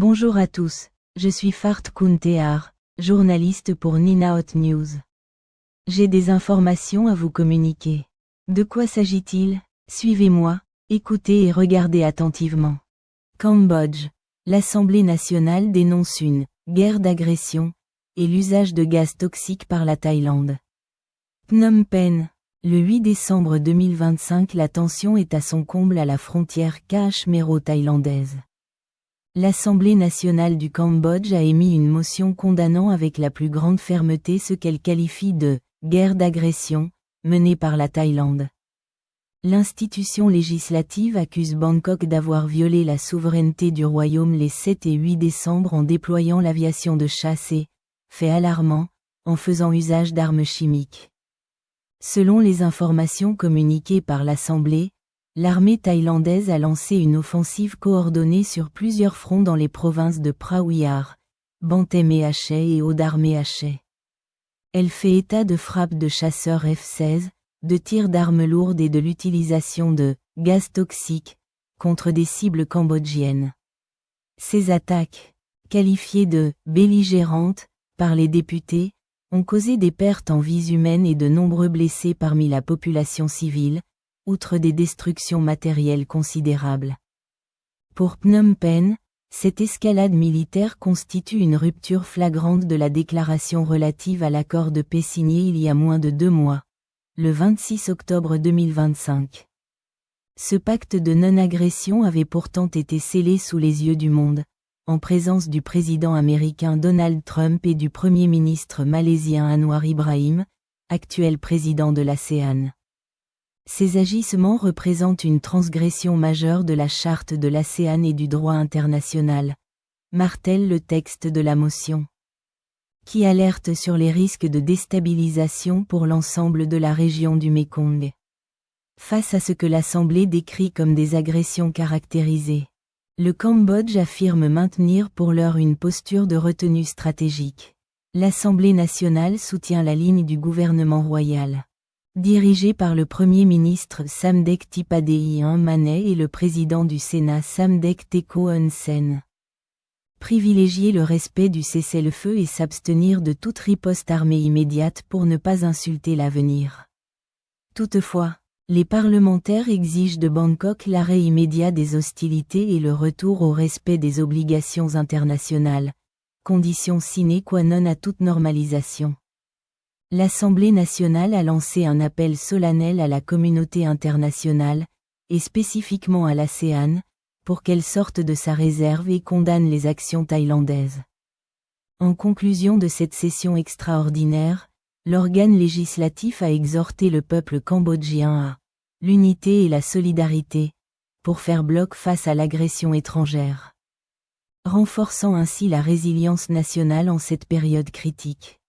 Bonjour à tous, je suis Fart Kountéar, journaliste pour Nina Hot News. J'ai des informations à vous communiquer. De quoi s'agit-il? Suivez-moi, écoutez et regardez attentivement. Cambodge. L'Assemblée nationale dénonce une « guerre d'agression » et l'usage de gaz toxiques par la Thaïlande. Phnom Penh. Le 8 décembre 2025, la tension est à son comble à la frontière kashmiro-thaïlandaise. L'Assemblée nationale du Cambodge a émis une motion condamnant avec la plus grande fermeté ce qu'elle qualifie de « guerre d'agression » menée par la Thaïlande. L'institution législative accuse Bangkok d'avoir violé la souveraineté du royaume les 7 et 8 décembre en déployant l'aviation de chasse et, fait alarmant, en faisant usage d'armes chimiques. Selon les informations communiquées par l'Assemblée, l'armée thaïlandaise a lancé une offensive coordonnée sur plusieurs fronts dans les provinces de Prawiyar, Banten et Aceh et Haut-Darmé Aceh. Elle fait état de frappes de chasseurs F-16, de tirs d'armes lourdes et de l'utilisation de « gaz toxiques » contre des cibles cambodgiennes. Ces attaques, qualifiées de « belligérantes » par les députés, ont causé des pertes en vies humaines et de nombreux blessés parmi la population civile, outre des destructions matérielles considérables. Pour Phnom Penh, cette escalade militaire constitue une rupture flagrante de la déclaration relative à l'accord de paix signé il y a moins de 2 mois, le 26 octobre 2025. Ce pacte de non-agression avait pourtant été scellé sous les yeux du monde, en présence du président américain Donald Trump et du premier ministre malaisien Anwar Ibrahim, actuel président de l'ASEAN. Ces agissements représentent une transgression majeure de la charte de l'ASEAN et du droit international, martèle le texte de la motion, qui alerte sur les risques de déstabilisation pour l'ensemble de la région du Mékong. Face à ce que l'Assemblée décrit comme des agressions caractérisées, le Cambodge affirme maintenir pour l'heure une posture de retenue stratégique. L'Assemblée nationale soutient la ligne du gouvernement royal, dirigé par le Premier ministre Samdech Tipadei Manet et le président du Sénat Samdech Techo Hun Sen. Privilégier le respect du cessez-le-feu et s'abstenir de toute riposte armée immédiate pour ne pas insulter l'avenir. Toutefois, les parlementaires exigent de Bangkok l'arrêt immédiat des hostilités et le retour au respect des obligations internationales, condition sine qua non à toute normalisation. L'Assemblée nationale a lancé un appel solennel à la communauté internationale, et spécifiquement à l'ASEAN, pour qu'elle sorte de sa réserve et condamne les actions thaïlandaises. En conclusion de cette session extraordinaire, l'organe législatif a exhorté le peuple cambodgien à l'unité et la solidarité, pour faire bloc face à l'agression étrangère, renforçant ainsi la résilience nationale en cette période critique.